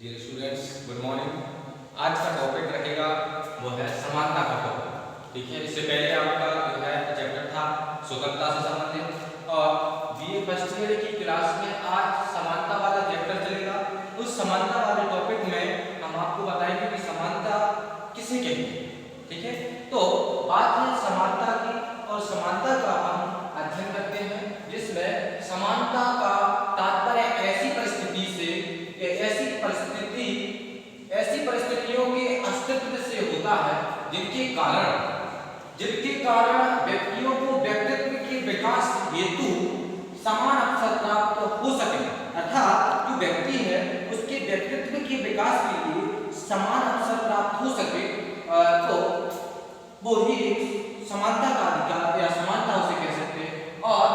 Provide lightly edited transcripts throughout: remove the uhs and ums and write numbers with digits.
Dear students, good morning. आज का topic रहेगा वो है समानता का टॉपिक। ठीक है, इससे पहले आपका जो है चैप्टर था स्वतंत्रता से संबंधित, और बीए फर्स्ट ईयर की क्लास में आज समानता वाला चैप्टर चलेगा। उस समानता वाले टॉपिक में हम आपको बताएंगे कि समानता किसे कहते हैं। ठीक है, तो बात है समानता की, और समानता का हम अध्ययन करते हैं जिसमें समानता का तात्पर्य ऐसी परिस्थितियों के अस्तित्व से होता है जिनके कारण व्यक्तियों को व्यक्तित्व के विकास हेतु समान अवसर प्राप्त हो सके, अर्थात जो व्यक्ति है उसके व्यक्तित्व के विकास के लिए समान अवसर प्राप्त हो सके, तो वो ही समानता का अधिकार या समानता उसे कह सकते हैं। और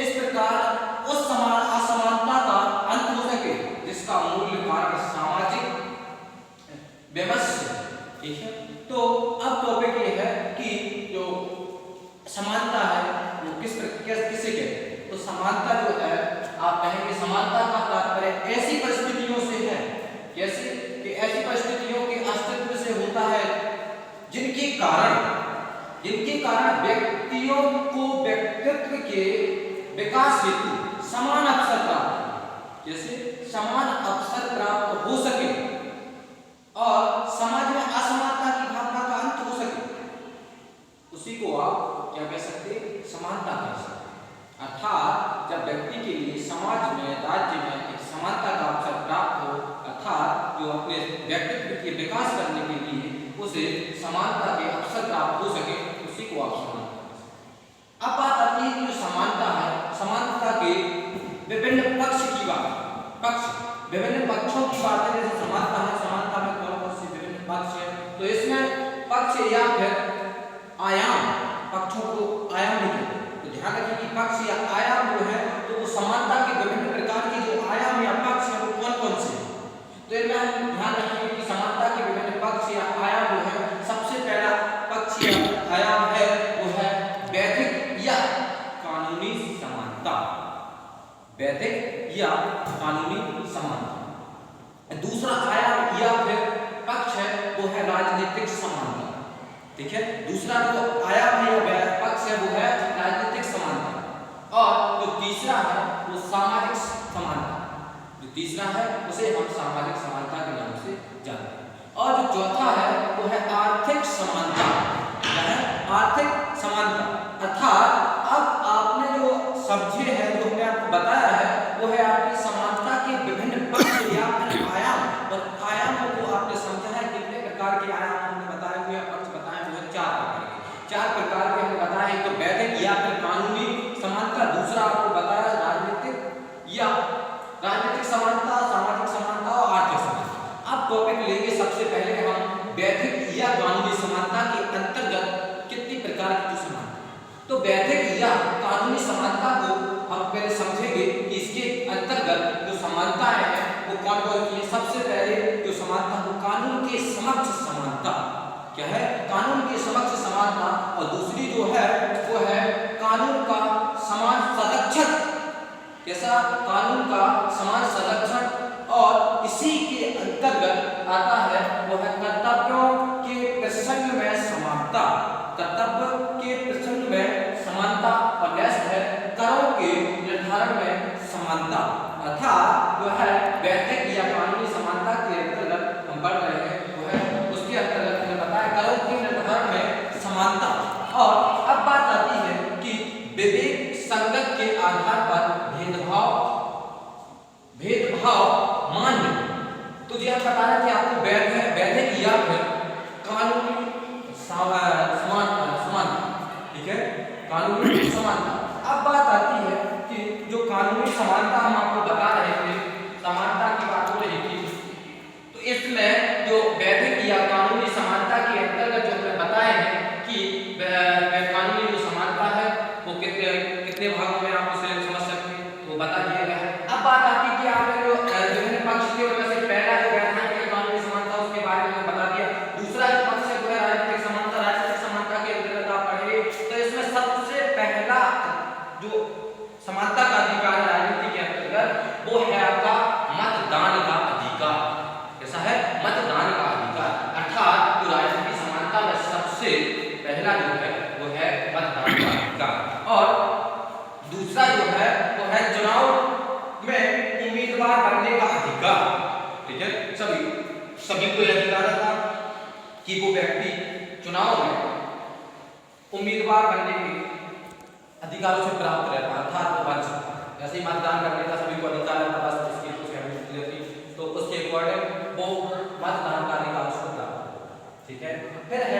इस प्रकार उस समान असमानता का अंत हो सके जिसका मूल कारण सामाजिक व्यवस्था। ठीक है, तो अब टॉपिक ये है कि जो समानता है वो किसे कहते हैं। तो समानता जो है, आप कहेंगे समानता का तात्पर्य ऐसी परिस्थितियों से है, जैसे कि ऐसी परिस्थितियों के अस्तित्व से होता है जिनके कारण व्यक्तियों को व्यक्तित्व के विकास हेतु समान अवसर प्राप्त, जैसे समान अवसर प्राप्त हो सके और समाज में असमानता की भावना का अंत हो सके, उसी को आप क्या कह सकते हैं, समानता कह सकते हैं। अर्थात जब व्यक्ति के लिए समाज में, राज्य में एक समानता का अवसर प्राप्त हो, अर्थात जो अपने व्यक्तित्व के विकास करने के लिए उसे समानता के अवसर प्राप्त हो सके, उसी को आप समानता कह सकते हैं। अब बात आती है कि जो समानता है, समानता के विभिन्न विभिन्न पक्षों की बात है। जैसे समानता है, समानता में कौन कौन से विभिन्न पक्ष है, तो इसमें पक्ष या फिर आयाम, पक्षों को आयाम भी कहते हैं। तो ध्यान रखिए कि पक्ष या आयाम जो है, तो वो समानता के विभिन्न प्रकार के जो आयाम या पक्ष है वो कौन कौन से हैं। तो इनमें हम ध्यान रखिए कि समानता के विभिन्न पक्ष या आयाम जो है, सबसे पहला पक्ष या आयाम है वो है वैधिक या कानूनी समानता। वैधिक या कानूनी समानता। दूसरा आयाम या फिर पक्ष है वो है राजनीतिक समानता। ठीक है, दूसरा जो आयाम है या पक्ष है वो है राजनीतिक समानता। और जो तीसरा है वो सामाजिक समानता। जो तीसरा है उसे हम सामाजिक समानता के नाम से जानते हैं। और जो चौथा है वो है आर्थिक समानता। क्या है? आर्थिक समानता। अर्थात अब आपने जो समझे हैं, जो हमने आपको बताया है, वो है आपकी समानता के विभिन्न पक्ष या आयाम, और आयामों को आपने समझा है कितने प्रकार के आयाम हमने बताए हुए, पक्ष बताए हुए चार प्रकार के हमने बताए। एक तो वैधिक या फिर कानूनी समानता, दूसरा आपको बताया राजनीतिक समानता, सामाजिक समानता और आर्थिक समानता। अब टॉपिक लेंगे सबसे पहले हम वैधिक या कानूनी समानता के अंतर्गत कितनी प्रकार की समानता। तो वैधिक या कानूनी समानता को हम पहले समझेंगे कि इसके अंतर्गत जो समानताएं हैं वो कौन कौन सी हैं। सबसे पहले जो समानता है कानून के समक्ष समानता। क्या है? कानून के समक्ष समानता। और दूसरी जो है वो है कानून का समान संरक्षण। कैसा? कानून का समान संरक्षण। और इसी के अंतर्गत आता है वो है कर्तव्यों के प्रसंग में समानता। कर्तव्य के प्रसंग में समानता। और नेक्स्ट है करों के निर्धारण में समानता। अर्थात जो है वैधिक या कानूनी समानता के अंतर्गत हम पढ़ रहे हैं वो है, उसके अंतर्गत हमने बताया करों के निर्धारण में समानता। और अब बात आती है कि विवेक संगत के आधार पर भेदभाव मान्य। तो जी हम बता रहे थे आपको वैधिक या फिर कानूनी समानता। ठीक है, कानूनी समानता। अब बात आती है कि जो कानूनी समानता हम आपको बता रहे थे, समानता की बात हो रही थी, तो इसमें जो वैधिक या कानूनी समानता के अंतर्गत जो हमने बताए हैं कि कानूनी जो समानता है वो कितने भागों में आप उसे समझ सकते हैं, वो बता दिया गया है। अब बात आती है कि आपने जो विभिन्न पक्ष थे उनमें से पहला जो वैधानिक या कानूनी समानता उसके बारे में बता दिया। दूसरा जो पक्ष है वो है राजनीतिक समानता। राजनीतिक समानता के अंतर्गत आप पढ़ेंगे तो इसमें सबसे पहला जो समानता का अधिकार है राजनीति के बनने का अधिकार, ठीक है, सभी को यह अधिकार था कि वो व्यक्ति चुनाव में उम्मीदवार बनने के अधिकारों से प्राप्त रहता है, अर्थात वो बन सकता है। जैसे ही मतदान करने का सभी को अधिकार रहता है, बस इसकी कुछ अहमियत रहती, तो उसके अकॉर्डिंग वो मतदान का अधिकार उसको प्राप्त होता है, ठीक है। फिर है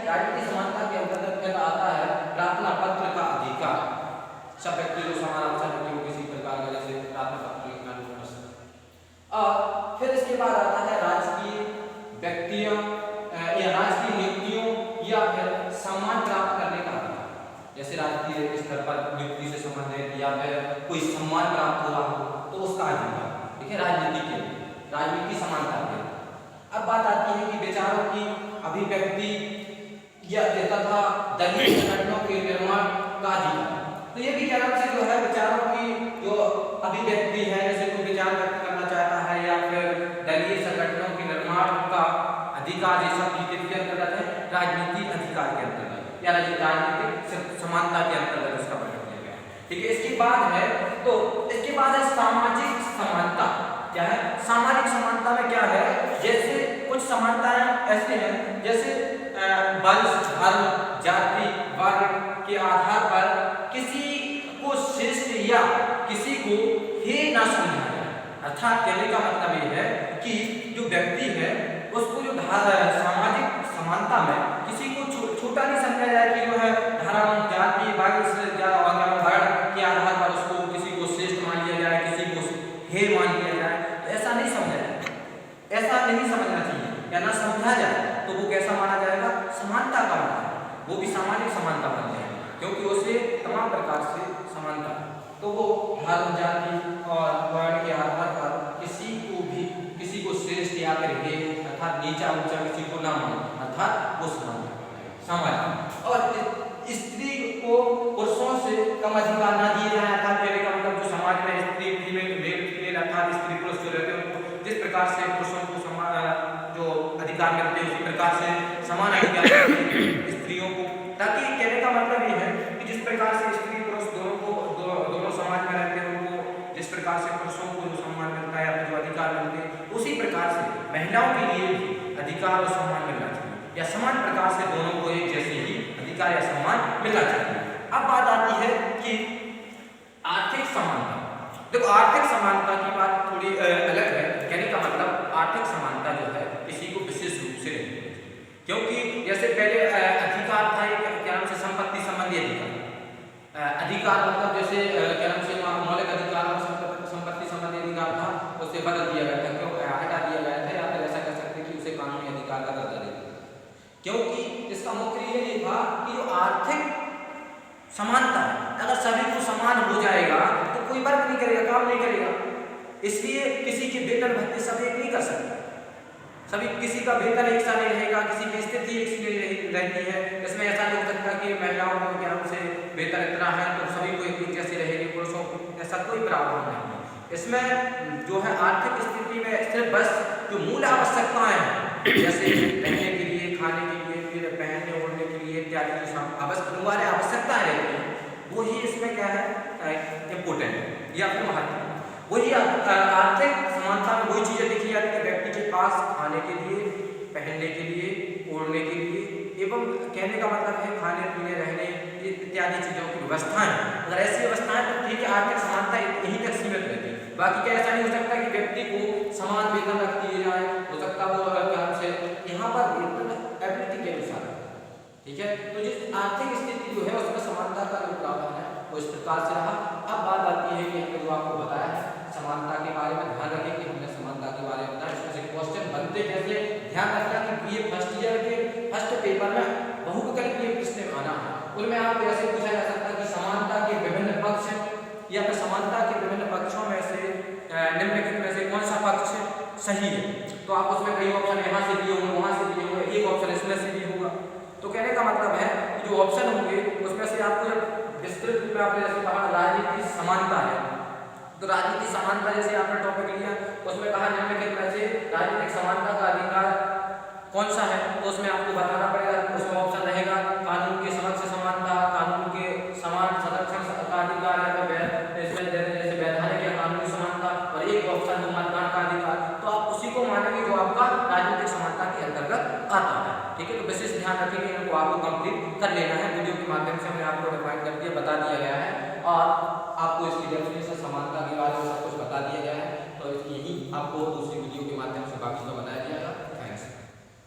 राजनीतिक समानता के अंतर्गत फिर आता है प्रार्थना पत्र का अधिकार। सब व्यक्ति को समान अवसर है कि वो किसी प्रकार का जैसे प्रार्थना पत्र लिखना कर सकते। और फिर इसके बाद आता है राजकीय व्यक्तियों या राजकीय नियुक्तियों या फिर सम्मान प्राप्त करने का अधिकार। जैसे राजकीय स्तर पर नियुक्ति से संबंधित या फिर कोई सम्मान प्राप्त हो रहा हो तो उसका अधिकार, ठीक है, राजनीति समानता के। अब बात आती है कि विचारों की अभिव्यक्ति या तथा दलीय संगठनों के निर्माण का अधिकार। तो ये भी क्या नाम से जो है विचारों की जो अभिव्यक्ति है, जैसे कोई विचार व्यक्त करना चाहता है या फिर दलीय संगठनों के निर्माण का अधिकार, ये सब किसके अंतर्गत है? राजनीतिक अधिकार के अंतर्गत या राजनीतिक समानता के अंतर्गत उसका प्रकट किया गया है, ठीक है। इसके बाद है तो इसके बाद है सामाजिक समानता। क्या है सामाजिक समानता में? क्या है, जैसे कुछ समानताएं ऐसे हैं जैसे वंश, धर्म, जाति, वर्ग के आधार पर किसी को श्रेष्ठ या किसी को हीन ना समझा जाए। अर्थात कहने का मतलब ये है कि जो व्यक्ति है उसको जो सामाजिक समानता में किसी को छोटा नहीं समझा जाए कि जो है धर्म, जाति, वर्ग के आधार पर उसको किसी को श्रेष्ठ मान लिया जाए, किसी को हीन मान लिया जाए, तो ऐसा नहीं समझा जाए, ऐसा नहीं समझना चाहिए या ना समझा जाए। तो वो कैसा माना जाएगा? समानता का माना जाएगा, वो भी सामाजिक समानता बन जाएगी, क्योंकि उसे तमाम प्रकार से समानता। तो वो धर्म, जाति और वर्ण के आधार पर किसी को श्रेष्ठ या फिर हीन अर्थात नीचा ऊंचा किसी को ना माने, अर्थात वो सामाजिक। और स्त्री को पुरुषों से कम अधिकार ना दिए जाए, अर्थात कहने का मतलब जो समाज में स्त्री फीमेल अर्थात स्त्री पुरुष जो रहते हैं उनको जिस प्रकार से पुरुषों को जो अधिकार मिलते हैं उसी प्रकार से समान अधिकार स्त्रियों को, ताकि कहने का मतलब ये है कि जिस प्रकार से स्त्री पुरुष दोनों समाज में रहते हैं उनको जिस प्रकार से पुरुषों को जो सम्मान मिलता है या जो अधिकार मिलते हैं उसी प्रकार से महिलाओं के लिए भी अधिकार और सम्मान मिलना चाहिए, या समान प्रकार से दोनों को एक जैसे ही अधिकार या सम्मान मिलना चाहिए। अब बात आती है कि आर्थिक समानता। देखो आर्थिक समानता की बात थोड़ी अलग है। कहने का मतलब आर्थिक समानता जो है किसी को विशेष रूप से नहीं है, क्योंकि जैसे पहले अधिकार था क्या नाम से संपत्ति संबंधी अधिकार मतलब जैसे क्या नाम से मौलिक अधिकार और संपत्ति संबंधी अधिकार था, उसे बदल दिया गया था, क्यों हटा दिया गया था, या फिर ऐसा कह सकते कि उसे कानूनी अधिकार का दर्जा दे दिया, क्योंकि इसका मुख्य ये था कि जो आर्थिक समानता है, अगर सभी को समान हो जाएगा तो कोई वर्क नहीं करेगा, काम नहीं करेगा। इसलिए किसी के वेतन भत्ते सब एक नहीं कर सकते, सभी किसी का वेतन एक सा नहीं रहेगा, किसी की स्थिति एक सी रहती है। इसमें ऐसा नहीं हो सकता कि महिलाओं को क्या से वेतन इतना है तो सभी को एक जैसे रहेगी, पुरुषों को ऐसा कोई प्रावधान नहीं है। इसमें जो है आर्थिक स्थिति में सिर्फ बस जो मूल आवश्यकताएं हैं जैसे रहने के लिए, खाने के लिए, फिर पहनने ओढ़ने के लिए इत्यादि जो आवश्यकताएं रहती हैं वही इसमें क्या है इम्पोर्टेंट या फिर महत्व। वही आर्थिक समानता में वही चीजें देखी जाती है व्यक्ति के पास खाने के लिए, पहनने के लिए, ओढ़ने के लिए, एवं कहने का मतलब है खाने पीने रहने इत्यादि चीजों की व्यवस्थाएं। अगर ऐसी व्यवस्थाएं तो ठीक है, आर्थिक समानता यहीं तक सीमित रहती है। बाकी क्या ऐसा नहीं हो सकता कि व्यक्ति को समान वेतन रख दिए जाए, हो सकता वो अगर से यहाँ पर एबिलिटी के अनुसार, ठीक है। तो जिस आर्थिक स्थिति जो है उसमें समानता का जो प्रावधान है वो इस प्रकार से रहा। अब बात आती है कि हमने जो आपको बताया है समानता के बारे में, ध्यान रखें कि हमने समानता के बारे में बताया, इसमें से क्वेश्चन बनते कैसे ध्यान रखना कि ये फर्स्ट ईयर के फर्स्ट पेपर में बहुविकल्पीय प्रश्न आना है, उनमें आप ऐसे पूछा जा सकता है कि समानता के विभिन्न पक्ष या फिर समानता के विभिन्न पक्षों में से निम्नलिखित में से कौन सा पक्ष सही है। तो आप उसमें कई ऑप्शन यहाँ से दिए होंगे, वहाँ से दिए होंगे, एक ऑप्शन इसमें से भी होगा। तो कहने का मतलब है कि जो ऑप्शन होंगे उसमें से आपको जब विस्तृत रूप में आपने जैसे कहा राजनीतिक समानता है, तो राजनीतिक समानता जैसे आपने टॉपिक लिया उसमें कहा निम्नलिखित में से राजनीतिक समानता का अधिकार कौन सा है, तो उसमें आपको बताना पड़ेगा। उसमें ऑप्शन रहेगा कानून के समक्ष समानता, कानून के समान संरक्षण का अधिकार, इसमें जैसे वैधानिक या कानूनी समानता, और एक ऑप्शन मानेंगे जो आपका राजनीतिक समानता के अंतर्गत आता है। ठीक है, तो विशेष ध्यान रखिए, इनको आपको कंप्लीट कर लेना है। वीडियो के माध्यम से हमने आपको डिफाइन कर दिया, बता दिया गया है और आपको इसकी डेफिनेशन